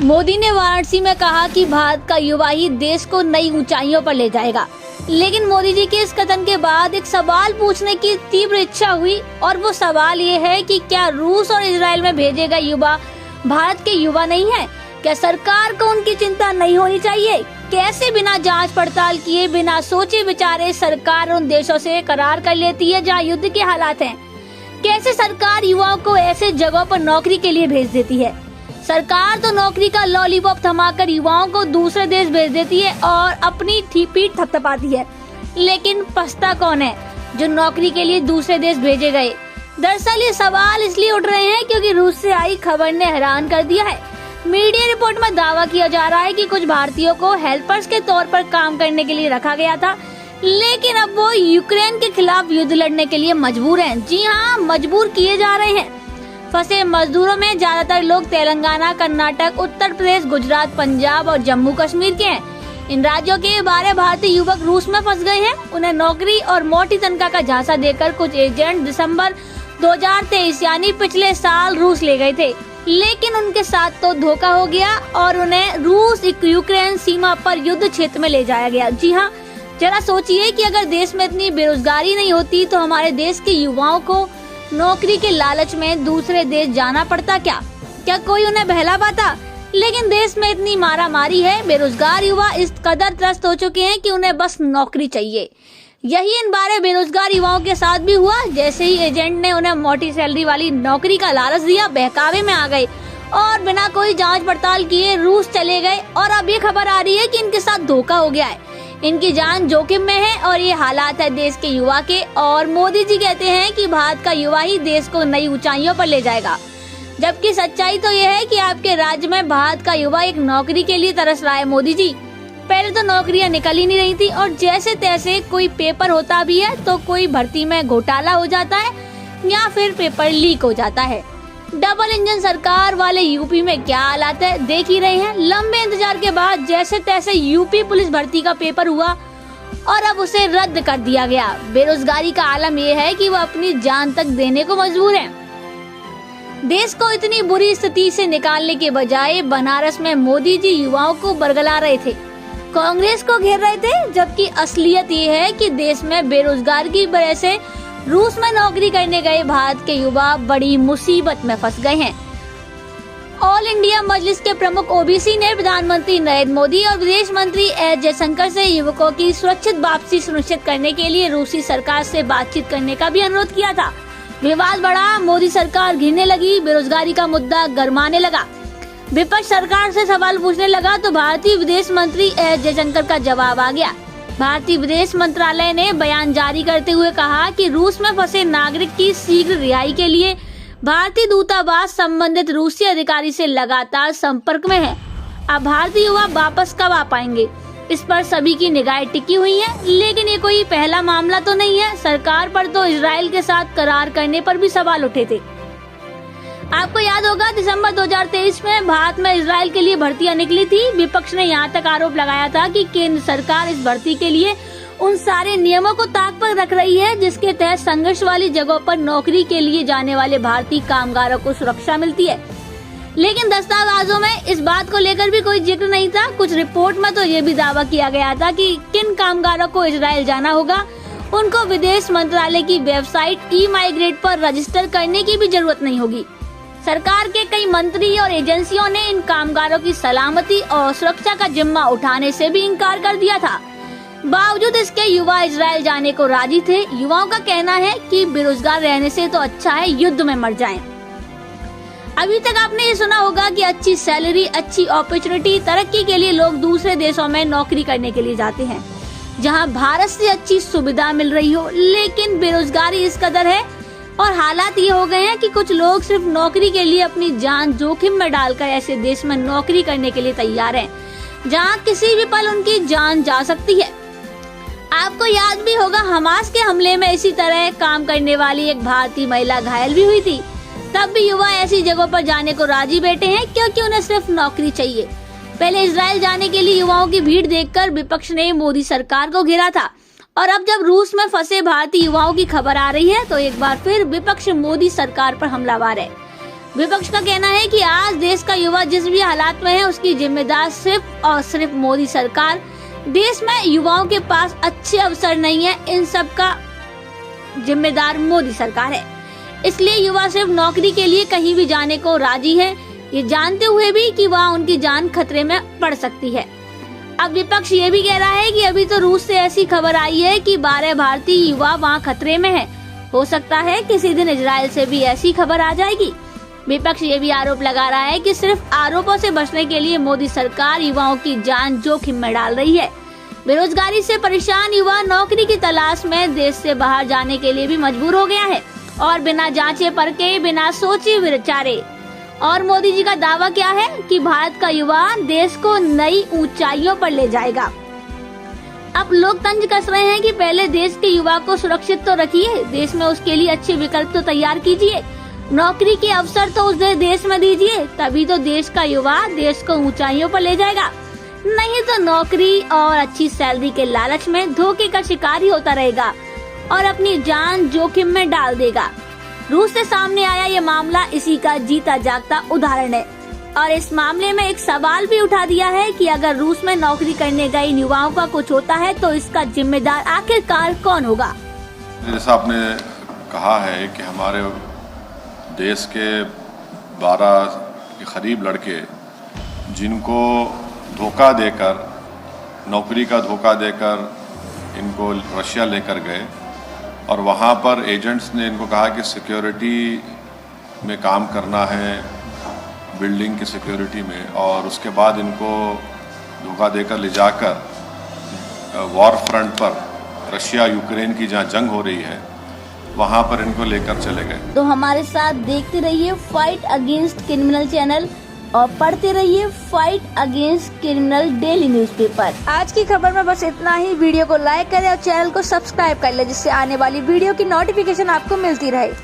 मोदी ने वाराणसी में कहा कि भारत का युवा ही देश को नई ऊंचाइयों पर ले जाएगा। लेकिन मोदी जी के इस कथन के बाद एक सवाल पूछने की तीव्र इच्छा हुई और वो सवाल ये है कि क्या रूस और इजराइल में भेजे गए युवा भारत के युवा नहीं है? क्या सरकार को उनकी चिंता नहीं होनी चाहिए? कैसे बिना जांच पड़ताल किए, बिना सोचे विचारे सरकार उन देशों से करार कर लेती है जहां युद्ध के हालात हैं? कैसे सरकार युवाओं को ऐसे जगहों पर नौकरी के लिए भेज देती है? सरकार तो नौकरी का लॉलीपॉप थमाकर युवाओं को दूसरे देश भेज देती है और अपनी पीठ थपथपाती है। लेकिन पछता कौन है जो नौकरी के लिए दूसरे देश भेजे गए? दरअसल ये सवाल इसलिए उठ रहे हैं क्योंकि रूस से आई खबर ने हैरान कर दिया है। मीडिया रिपोर्ट में दावा किया जा रहा है कि कुछ भारतीयों को हेल्पर्स के तौर पर काम करने के लिए रखा गया था, लेकिन अब वो यूक्रेन के खिलाफ युद्ध लड़ने के लिए मजबूर हैं। जी हाँ, मजबूर किए जा रहे हैं। फंसे मजदूरों में ज्यादातर लोग तेलंगाना, कर्नाटक, उत्तर प्रदेश, गुजरात, पंजाब और जम्मू कश्मीर के हैं। इन राज्यों के 12 भारतीय युवक रूस में फंस गए हैं। उन्हें नौकरी और मोटी तनख्वाह का झांसा देकर कुछ एजेंट दिसंबर 2023 यानी पिछले साल रूस ले गए थे, लेकिन उनके साथ तो धोखा हो गया और उन्हें रूस यूक्रेन सीमा पर युद्ध क्षेत्र में ले जाया गया। जी हाँ, जरा सोचिए कि अगर देश में इतनी बेरोजगारी नहीं होती तो हमारे देश के युवाओं को नौकरी के लालच में दूसरे देश जाना पड़ता क्या? क्या कोई उन्हें बहला पाता? लेकिन देश में इतनी मारामारी है, बेरोजगार युवा इस कदर त्रस्त हो चुके हैं कि उन्हें बस नौकरी चाहिए। यही इन 12 बेरोजगार युवाओं के साथ भी हुआ। जैसे ही एजेंट ने उन्हें मोटी सैलरी वाली नौकरी का लालच दिया, बहकावे में आ गए और बिना कोई जांच पड़ताल किए रूस चले गए। और अब ये खबर आ रही है कि इनके साथ धोखा हो गया है, इनकी जान जोखिम में है और ये हालात है देश के युवा के। और मोदी जी कहते हैं कि भारत का युवा ही देश को नई ऊंचाइयों पर ले जाएगा, जबकि सच्चाई तो ये है कि आपके राज्य में भारत का युवा एक नौकरी के लिए तरस रहा है। मोदी जी, पहले तो नौकरियां निकल ही नहीं रही थी और जैसे तैसे कोई पेपर होता भी है तो कोई भर्ती में घोटाला हो जाता है या फिर पेपर लीक हो जाता है। डबल इंजन सरकार वाले यूपी में क्या हालात है देख ही रहे हैं। लंबे इंतजार के बाद जैसे तैसे यूपी पुलिस भर्ती का पेपर हुआ और अब उसे रद्द कर दिया गया। बेरोजगारी का आलम यह है कि वो अपनी जान तक देने को मजबूर हैं। देश को इतनी बुरी स्थिति से निकालने के बजाय बनारस में मोदी जी युवाओं को बरगला रहे थे, कांग्रेस को घेर रहे थे, जबकि असलियत ये है कि देश में बेरोजगारी की वजह से रूस में नौकरी करने गए भारत के युवा बड़ी मुसीबत में फंस गए हैं। ऑल इंडिया मजलिस के प्रमुख ओबीसी ने प्रधानमंत्री नरेंद्र मोदी और विदेश मंत्री एस जयशंकर से युवकों की सुरक्षित वापसी सुनिश्चित करने के लिए रूसी सरकार से बातचीत करने का भी अनुरोध किया था। विवाद बढ़ा, मोदी सरकार घिरने लगी, बेरोजगारी का मुद्दा गरमाने लगा। विपक्ष सरकार से सवाल पूछने लगा तो भारतीय विदेश मंत्री एस जयशंकर का जवाब आ गया। भारतीय विदेश मंत्रालय ने बयान जारी करते हुए कहा कि रूस में फंसे नागरिक की शीघ्र रिहाई के लिए भारतीय दूतावास संबंधित रूसी अधिकारी से लगातार संपर्क में है। अब भारतीय युवा वापस कब आ पाएंगे, इस पर सभी की निगाहें टिकी हुई हैं। लेकिन ये कोई पहला मामला तो नहीं है। सरकार पर तो इजराइल के साथ करार करने पर भी सवाल उठे थे। आपको याद होगा दिसंबर 2023 में भारत में इजराइल के लिए भर्तियां निकली थी। विपक्ष ने यहाँ तक आरोप लगाया था कि केंद्र सरकार इस भर्ती के लिए उन सारे नियमों को ताक पर रख रही है जिसके तहत संघर्ष वाली जगहों पर नौकरी के लिए जाने वाले भारतीय कामगारों को सुरक्षा मिलती है। लेकिन दस्तावेजों में इस बात को लेकर भी कोई जिक्र नहीं था। कुछ रिपोर्ट में तो ये भी दावा किया गया था कि किन कामगारों को इजराइल जाना होगा उनको विदेश मंत्रालय की वेबसाइट ई-माइग्रेट पर रजिस्टर करने की भी जरूरत नहीं होगी। सरकार के कई मंत्री और एजेंसियों ने इन कामगारों की सलामती और सुरक्षा का जिम्मा उठाने से भी इनकार कर दिया था। बावजूद इसके युवा इजराइल जाने को राजी थे। युवाओं का कहना है कि बेरोजगार रहने से तो अच्छा है युद्ध में मर जाएं। अभी तक आपने ये सुना होगा कि अच्छी सैलरी, अच्छी अपॉर्चुनिटी, तरक्की के लिए लोग दूसरे देशों में नौकरी करने के लिए जाते हैं जहां भारत से अच्छी सुविधा मिल रही हो। लेकिन बेरोजगारी इस कदर है और हालात ये हो गए हैं कि कुछ लोग सिर्फ नौकरी के लिए अपनी जान जोखिम में डालकर ऐसे देश में नौकरी करने के लिए तैयार हैं जहां किसी भी पल उनकी जान जा सकती है। आपको याद भी होगा हमास के हमले में इसी तरह काम करने वाली एक भारतीय महिला घायल भी हुई थी। तब भी युवा ऐसी जगहों पर जाने को राजी बैठे हैं क्योंकि उन्हें सिर्फ नौकरी चाहिए। पहले इजराइल जाने के लिए युवाओं की भीड़ देखकर विपक्ष ने मोदी सरकार को घेरा था और अब जब रूस में फंसे भारतीय युवाओं की खबर आ रही है तो एक बार फिर विपक्ष मोदी सरकार पर हमलावर है। विपक्ष का कहना है कि आज देश का युवा जिस भी हालात में है उसकी जिम्मेदार सिर्फ और सिर्फ मोदी सरकार। देश में युवाओं के पास अच्छे अवसर नहीं है, इन सब का जिम्मेदार मोदी सरकार है। इसलिए युवा सिर्फ नौकरी के लिए कहीं भी जाने को राजी है, ये जानते हुए भी कि वहाँ उनकी जान खतरे में पड़ सकती है। अब विपक्ष ये भी कह रहा है कि अभी तो रूस से ऐसी खबर आई है कि 12 भारतीय युवा वहाँ खतरे में है। हो सकता है किसी दिन इजराइल से भी ऐसी खबर आ जाएगी। विपक्ष ये भी आरोप लगा रहा है कि सिर्फ आरोपों से बचने के लिए मोदी सरकार युवाओं की जान जोखिम में डाल रही है। बेरोजगारी से परेशान युवा नौकरी की तलाश में देश से बाहर जाने के लिए भी मजबूर हो गया है और बिना जांचे परखे, बिना सोचे विचारे। और मोदी जी का दावा क्या है कि भारत का युवा देश को नई ऊंचाइयों पर ले जाएगा। अब लोग तंज कस रहे हैं कि पहले देश के युवा को सुरक्षित तो रखिए, देश में उसके लिए अच्छे विकल्प तो तैयार कीजिए, नौकरी के अवसर तो उस देश में दीजिए, तभी तो देश का युवा देश को ऊंचाइयों पर ले जाएगा। नहीं तो नौकरी और अच्छी सैलरी के लालच में धोखे का शिकार ही होता रहेगा और अपनी जान जोखिम में डाल देगा। रूस से सामने आया ये मामला इसी का जीता जागता उदाहरण है और इस मामले में एक सवाल भी उठा दिया है कि अगर रूस में नौकरी करने गए युवाओं का कुछ होता है तो इसका जिम्मेदार आखिरकार कौन होगा। जैसा आपने कहा है कि हमारे देश के 12 के करीब लड़के जिनको धोखा देकर, नौकरी का धोखा देकर इनको रशिया लेकर गए और वहाँ पर एजेंट्स ने इनको कहा कि सिक्योरिटी में काम करना है, बिल्डिंग की सिक्योरिटी में, और उसके बाद इनको धोखा देकर ले जाकर वॉर फ्रंट पर रशिया यूक्रेन की जहाँ जंग हो रही है वहाँ पर इनको लेकर चले गए। तो हमारे साथ देखते रहिए फाइट अगेंस्ट क्रिमिनल चैनल और पढ़ते रहिए fight against criminal daily newspaper. आज की खबर में बस इतना ही। वीडियो को लाइक करें और चैनल को सब्सक्राइब कर लें जिससे आने वाली वीडियो की नोटिफिकेशन आपको मिलती रहे।